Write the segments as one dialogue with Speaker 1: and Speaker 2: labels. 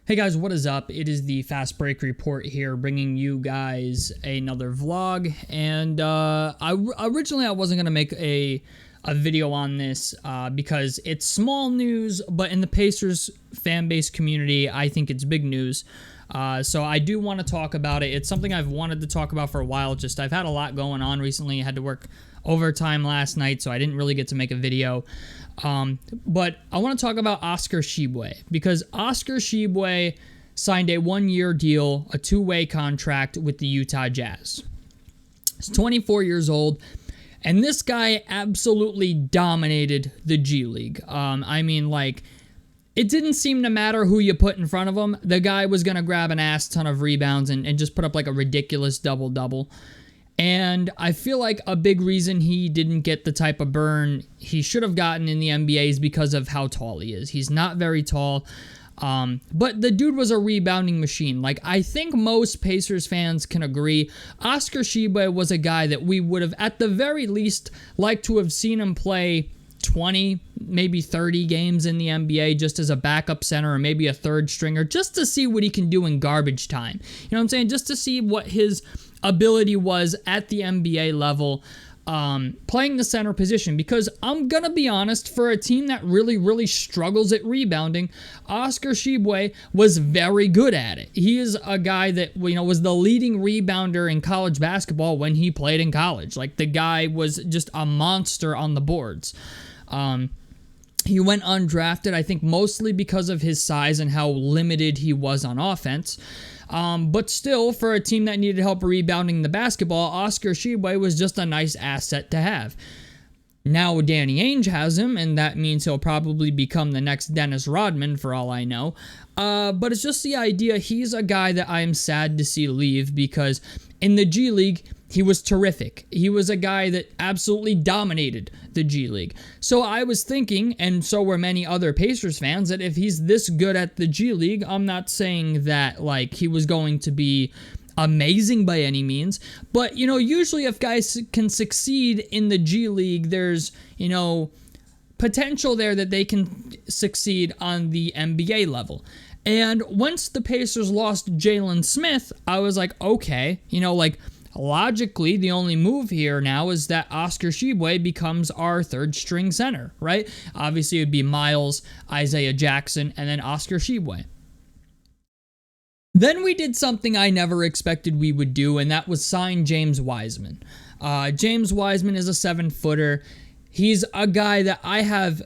Speaker 1: Hey guys, what is up? It is the Fast Break Report here, bringing you guys another vlog. And originally I wasn't gonna make a video on this because it's small news, but in the Pacers fan base community, I think it's big news. So I do want to talk about it. It's something I've wanted to talk about for a while. Just I've had a lot going on recently. I had to work overtime last night, so I didn't really get to make a video. But I want to talk about Oscar Tshiebwe, because Oscar Tshiebwe signed a one-year deal, a two-way contract with the Utah Jazz. He's 24 years old, and this guy absolutely dominated the G League. It didn't seem to matter who you put in front of him. The guy was going to grab an ass ton of rebounds and just put up like a ridiculous double-double. And I feel like a big reason he didn't get the type of burn he should have gotten in the NBA is because of how tall he is. He's not very tall, but the dude was a rebounding machine. Like, I think most Pacers fans can agree, Oscar Tshiebwe was a guy that we would have, at the very least, liked to have seen him play 20, maybe 30 games in the NBA just as a backup center or maybe a third stringer, just to see what he can do in garbage time. You know what I'm saying? Just to see what his ability was at the NBA level, playing the center position. Because I'm going to be honest, for a team that really struggles at rebounding, Oscar Tshiebwe was very good at it. He is a guy that, was the leading rebounder in college basketball when he played in college. Like, the guy was just a monster on the boards. He went undrafted, I think mostly because of his size and how limited he was on offense. But still, for a team that needed help rebounding the basketball, Oscar Tshiebwe was just a nice asset to have. Now Danny Ainge has him, and that means he'll probably become the next Dennis Rodman for all I know. But it's just the idea, he's a guy that I am sad to see leave, because in the G League, he was terrific. He was a guy that absolutely dominated the G League. So I was thinking, and so were many other Pacers fans, that if he's this good at the G League, I'm not saying that like he was going to be amazing by any means, but usually if guys can succeed in the G League, there's potential there that they can succeed on the NBA level. And once the Pacers lost Jalen Smith, I was like, okay, logically, the only move here now is that Oscar Tshiebwe becomes our third string center, right? Obviously, it would be Miles, Isaiah Jackson, and then Oscar Tshiebwe. Then we did something I never expected we would do, and that was sign James Wiseman. James Wiseman is a 7-footer. He's a guy that I have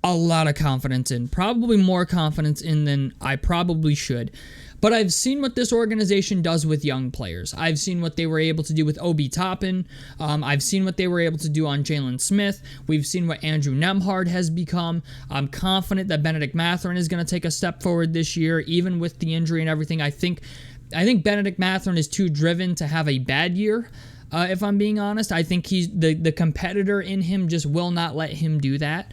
Speaker 1: a lot of confidence in, probably more confidence in than I probably should. But I've seen what this organization does with young players. I've seen what they were able to do with Obi Toppin. I've seen what they were able to do on Jalen Smith. We've seen what Andrew Nembhard has become. I'm confident that Bennedict Mathurin is going to take a step forward this year, even with the injury and everything. I think Bennedict Mathurin is too driven to have a bad year. If I'm being honest, I think he's the competitor in him just will not let him do that.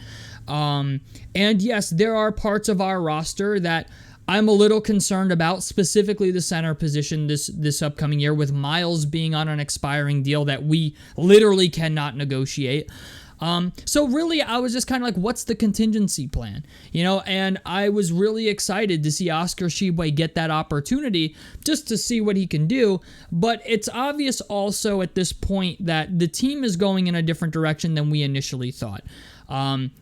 Speaker 1: And yes, there are parts of our roster that I'm a little concerned about, specifically the center position this upcoming year, with Miles being on an expiring deal that we literally cannot negotiate. So really, I was just kind of like, what's the contingency plan? And I was really excited to see Oscar Tshiebwe get that opportunity just to see what he can do. But it's obvious also at this point that the team is going in a different direction than we initially thought.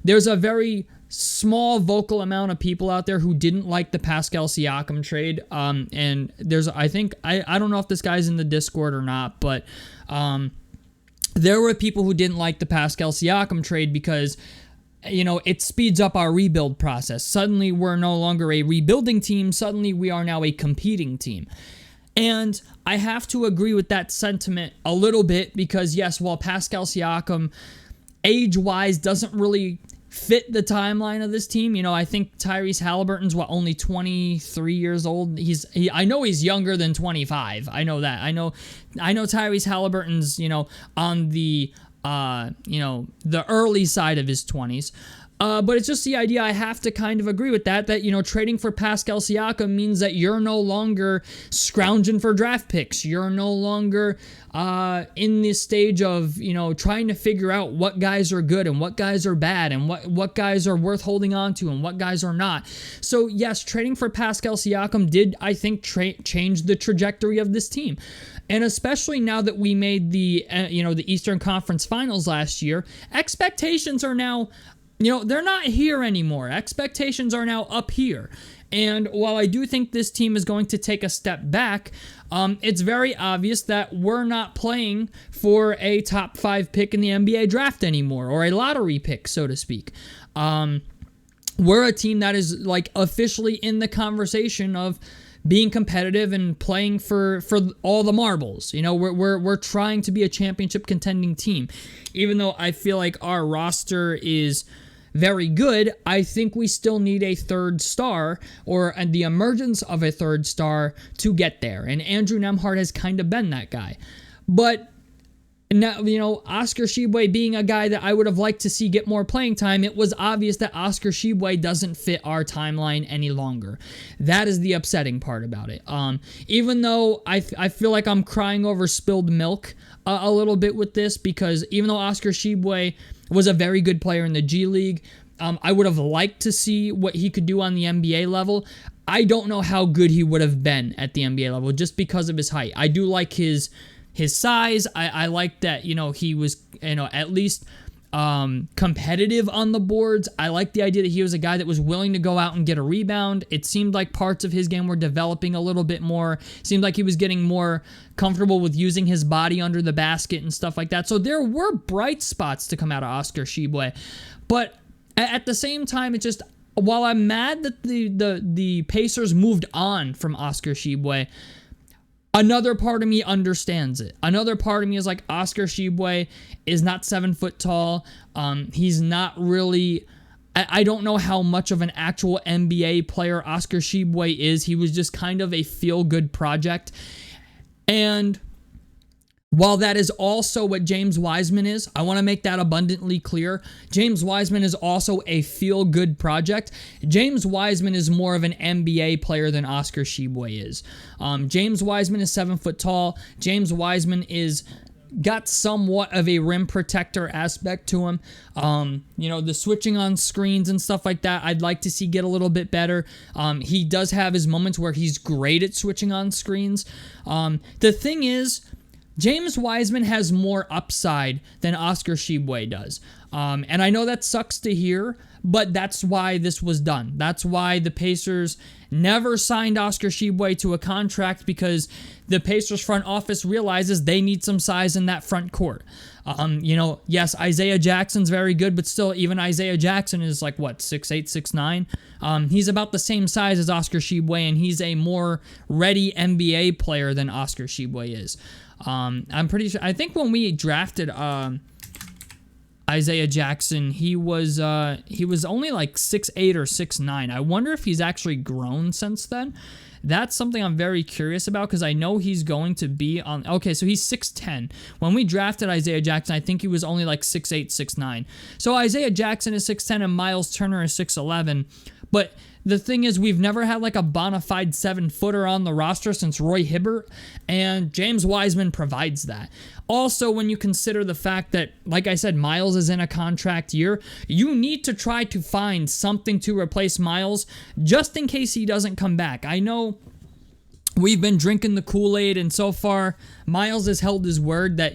Speaker 1: There's a very small vocal amount of people out there who didn't like the Pascal Siakam trade. And there's, I don't know if this guy's in the Discord or not, but there were people who didn't like the Pascal Siakam trade because it speeds up our rebuild process. Suddenly we're no longer a rebuilding team. Suddenly we are now a competing team. And I have to agree with that sentiment a little bit, because yes, while Pascal Siakam age-wise doesn't really fit the timeline of this team. I think Tyrese Halliburton's only 23 years old. I know he's younger than 25. I know that. I know Tyrese Halliburton's, on the the early side of his 20s. But it's just the idea. I have to kind of agree with that, trading for Pascal Siakam means that you're no longer scrounging for draft picks. You're no longer in this stage of, trying to figure out what guys are good and what guys are bad and what guys are worth holding on to and what guys are not. So, yes, trading for Pascal Siakam did, I think, change the trajectory of this team. And especially now that we made the Eastern Conference Finals last year, expectations are now, they're not here anymore. Expectations are now up here. And while I do think this team is going to take a step back, it's very obvious that we're not playing for a top 5 pick in the NBA draft anymore, or a lottery pick, so to speak. We're a team that is officially in the conversation of being competitive and playing for all the marbles. We're trying to be a championship contending team. Even though I feel like our roster is very good, I think we still need a third star or the emergence of a third star to get there. And Andrew Nembhard has kind of been that guy. But now, Oscar Tshiebwe being a guy that I would have liked to see get more playing time, it was obvious that Oscar Tshiebwe doesn't fit our timeline any longer. That is the upsetting part about it. Even though I feel like I'm crying over spilled milk a little bit with this, because even though Oscar Tshiebwe was a very good player in the G League, I would have liked to see what he could do on the NBA level. I don't know how good he would have been at the NBA level just because of his height. I do like his size. I like that, he was, at least competitive on the boards. I like the idea that he was a guy that was willing to go out and get a rebound. It seemed like parts of his game were developing a little bit more. It seemed like he was getting more comfortable with using his body under the basket and stuff like that. So there were bright spots to come out of Oscar Tshiebwe. But at the same time, it's just, while I'm mad that the Pacers moved on from Oscar Tshiebwe, another part of me understands it. Another part of me is like, Oscar Tshiebwe is not 7 foot tall. He's not really, I don't know how much of an actual NBA player Oscar Tshiebwe is. He was just kind of a feel-good project. And while that is also what James Wiseman is, I want to make that abundantly clear. James Wiseman is also a feel-good project. James Wiseman is more of an NBA player than Oscar Tshiebwe is. James Wiseman is 7 foot tall. James Wiseman is got somewhat of a rim protector aspect to him. The switching on screens and stuff like that, I'd like to see get a little bit better. He does have his moments where he's great at switching on screens. The thing is, James Wiseman has more upside than Oscar Tshiebwe does. And I know that sucks to hear, but that's why this was done. That's why the Pacers never signed Oscar Tshiebwe to a contract, because the Pacers front office realizes they need some size in that front court. Yes, Isaiah Jackson's very good, but still, even Isaiah Jackson is 6'8", 6'9". He's about the same size as Oscar Tshiebwe, and he's a more ready NBA player than Oscar Tshiebwe is. I'm pretty sure, I think when we drafted Isaiah Jackson, he was only 6'8" or 6'9". I wonder if he's actually grown since then. That's something I'm very curious about, because I know he's going to be on... Okay, so he's 6'10". When we drafted Isaiah Jackson, I think he was only 6'8", 6'9". So Isaiah Jackson is 6'10", and Miles Turner is 6'11". But the thing is, we've never had a bona fide 7-footer on the roster since Roy Hibbert, and James Wiseman provides that. Also, when you consider the fact that, like I said, Miles is in a contract year, you need to try to find something to replace Miles just in case he doesn't come back. I know we've been drinking the Kool-Aid, and so far, Miles has held his word that,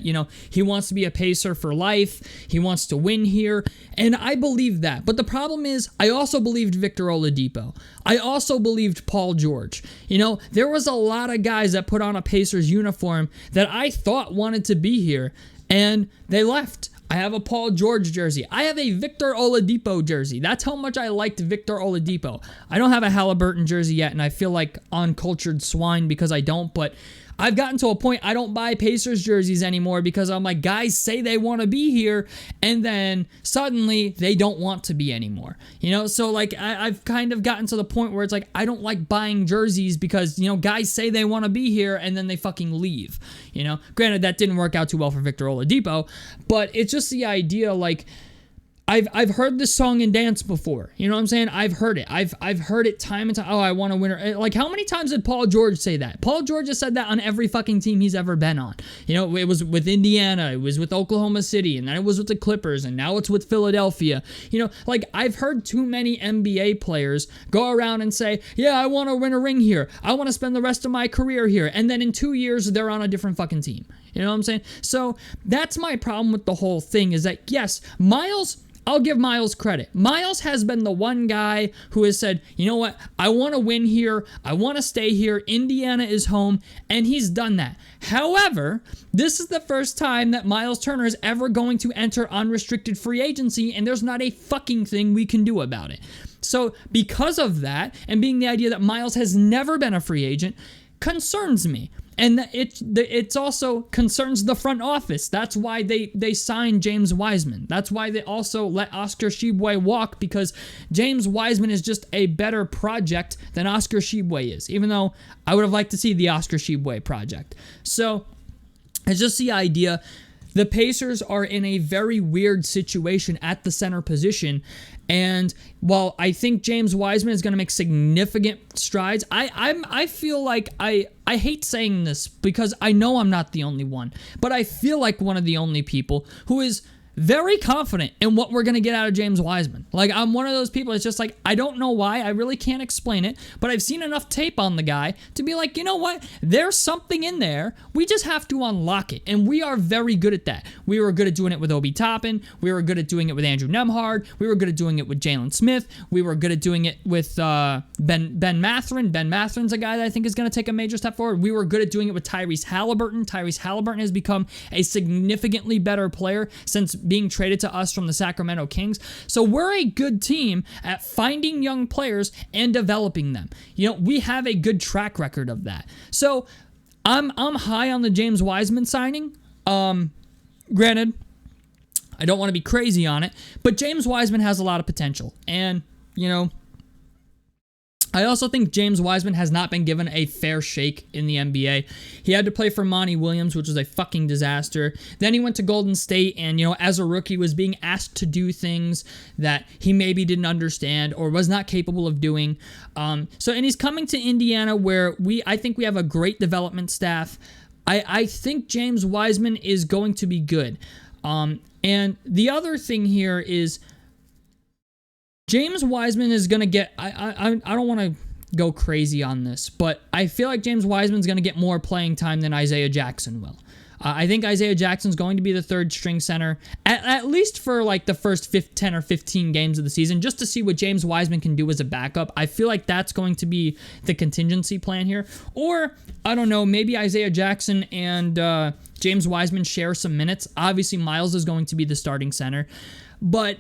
Speaker 1: he wants to be a Pacer for life. He wants to win here, and I believe that. But the problem is, I also believed Victor Oladipo. I also believed Paul George. There was a lot of guys that put on a Pacers uniform that I thought wanted to be here, and they left. I have a Paul George jersey. I have a Victor Oladipo jersey. That's how much I liked Victor Oladipo. I don't have a Halliburton jersey yet, and I feel like uncultured swine because I don't, but I've gotten to a point I don't buy Pacers jerseys anymore, because I'm like, guys say they want to be here, and then suddenly they don't want to be anymore. So I've kind of gotten to the point where it's I don't like buying jerseys because, guys say they want to be here and then they fucking leave. Granted, that didn't work out too well for Victor Oladipo, but it's just the idea, I've heard this song and dance before. You know what I'm saying? I've heard it. I've heard it time and time. Oh, I want a winner. Like, how many times did Paul George say that? Paul George has said that on every fucking team he's ever been on. You know, it was with Indiana, it was with Oklahoma City, and then it was with the Clippers, and now it's with Philadelphia. You know, like, I've heard too many NBA players go around and say, yeah, I want to win a ring here. I want to spend the rest of my career here. And then in 2 years, they're on a different fucking team. You know what I'm saying? So that's my problem with the whole thing, is that, yes, Miles, I'll give Miles credit. Miles has been the one guy who has said, you know what, I want to win here. I want to stay here. Indiana is home, and he's done that. However, this is the first time that Miles Turner is ever going to enter unrestricted free agency, and there's not a fucking thing we can do about it. So because of that, and being the idea that Miles has never been a free agent, concerns me. And it's also concerns the front office. That's why they signed James Wiseman. That's why they also let Oscar Tshiebwe walk, because James Wiseman is just a better project than Oscar Tshiebwe is, even though I would have liked to see the Oscar Tshiebwe project. So it's just the idea. The Pacers are in a very weird situation at the center position, and while I think James Wiseman is going to make significant strides, I feel like I hate saying this because I know I'm not the only one, but I feel like one of the only people who is very confident in what we're going to get out of James Wiseman. Like, I'm one of those people, it's just like, I don't know why, I really can't explain it, but I've seen enough tape on the guy to be like, you know what, there's something in there, we just have to unlock it, and we are very good at that. We were good at doing it with Obi Toppin, we were good at doing it with Andrew Nembhard, we were good at doing it with Jalen Smith, we were good at doing it with Ben Mathurin. Ben Mathurin's a guy that I think is going to take a major step forward. We were good at doing it with Tyrese Halliburton. Tyrese Halliburton has become a significantly better player since being traded to us from the Sacramento Kings. So we're a good team at finding young players and developing them. You know, we have a good track record of that. So I'm high on the James Wiseman signing. Granted, I don't want to be crazy on it, but James Wiseman has a lot of potential. And, you know, I also think James Wiseman has not been given a fair shake in the NBA. He had to play for Monty Williams, which was a fucking disaster. Then he went to Golden State and, you know, as a rookie was being asked to do things that he maybe didn't understand or was not capable of doing. And he's coming to Indiana where I think we have a great development staff. I think James Wiseman is going to be good. And the other thing here is James Wiseman is going to get, I don't want to go crazy on this, but I feel like James Wiseman's going to get more playing time than Isaiah Jackson will. I think Isaiah Jackson's going to be the third string center, at least for like the first 10 or 15 games of the season, just to see what James Wiseman can do as a backup. I feel like that's going to be the contingency plan here. Or, I don't know, maybe Isaiah Jackson and James Wiseman share some minutes. Obviously, Miles is going to be the starting center, but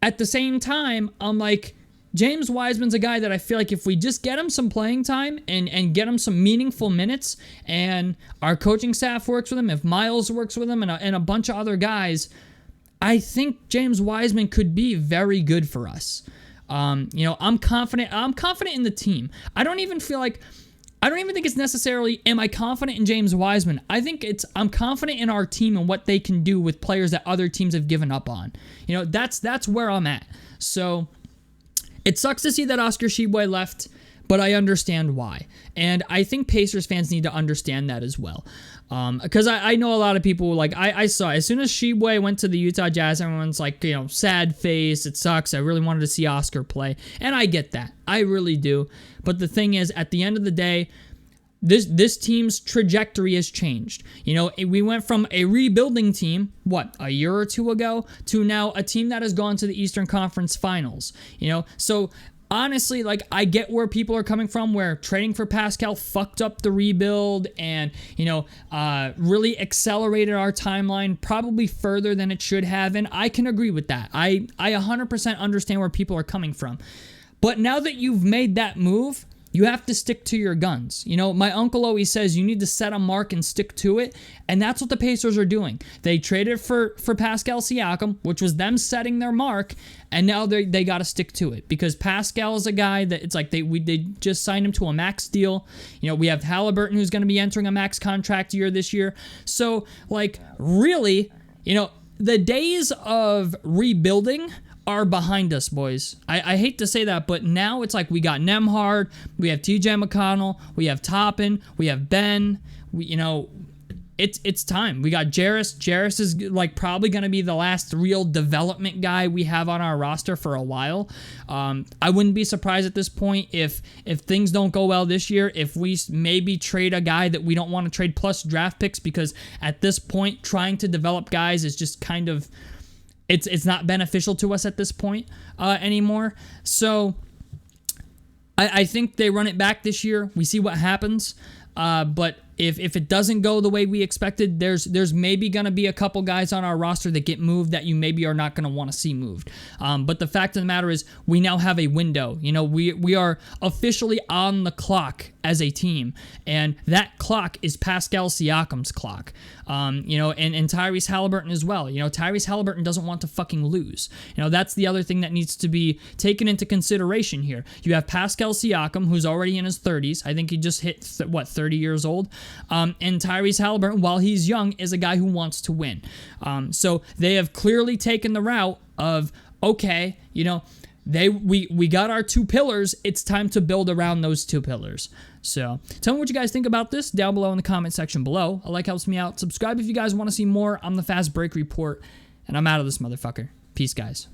Speaker 1: at the same time, I'm like, James Wiseman's a guy that I feel like if we just get him some playing time and get him some meaningful minutes, and our coaching staff works with him, if Miles works with him and a bunch of other guys, I think James Wiseman could be very good for us. You know, I'm confident in the team. I don't even think it's necessarily, am I confident in James Wiseman? I think I'm confident in our team and what they can do with players that other teams have given up on. You know, that's where I'm at. So it sucks to see that Oscar Tshiebwe left, but I understand why. And I think Pacers fans need to understand that as well. Because I know a lot of people, like, I saw, as soon as Tshiebwe went to the Utah Jazz, everyone's like, you know, sad face, it sucks, I really wanted to see Oscar play. And I get that. I really do. But the thing is, at the end of the day, this team's trajectory has changed. You know, we went from a rebuilding team, a year or two ago, to now a team that has gone to the Eastern Conference Finals. You know, so honestly, like, I get where people are coming from, where trading for Pascal fucked up the rebuild and, you know, really accelerated our timeline probably further than it should have, and I can agree with that. I 100% understand where people are coming from. But now that you've made that move, you have to stick to your guns. You know, my uncle always says you need to set a mark and stick to it, and that's what the Pacers are doing. They traded for Pascal Siakam, which was them setting their mark, and now they got to stick to it because Pascal is a guy that it's like they just signed him to a max deal. You know, we have Halliburton who's going to be entering a max contract year this year. So, like, really, you know, the days of rebuilding are behind us, boys. I hate to say that, but now it's like we got Nemhard, we have TJ McConnell, we have Toppin, we have Ben. It's time. We got Jarris. Jarris is like probably going to be the last real development guy we have on our roster for a while. I wouldn't be surprised at this point if things don't go well this year, if we maybe trade a guy that we don't want to trade plus draft picks, because at this point trying to develop guys is just kind of it's not beneficial to us at this point anymore. So I think they run it back this year. We see what happens. But if it doesn't go the way we expected, there's maybe going to be a couple guys on our roster that get moved that you maybe are not going to want to see moved. But the fact of the matter is we now have a window. We are officially on the clock as a team, and that clock is Pascal Siakam's clock. And Tyrese Halliburton as well. Tyrese Halliburton doesn't want to fucking lose. That's the other thing that needs to be taken into consideration here. You have Pascal Siakam, who's already in his 30s. I think he just hit 30 years old. And Tyrese Halliburton, while he's young, is a guy who wants to win. So they have clearly taken the route of, okay, we got our two pillars. It's time to build around those two pillars. So tell me what you guys think about this down below in the comment section below. A like helps me out. Subscribe if you guys want to see more. I'm the Fast Break Report, and I'm out of this motherfucker. Peace, guys.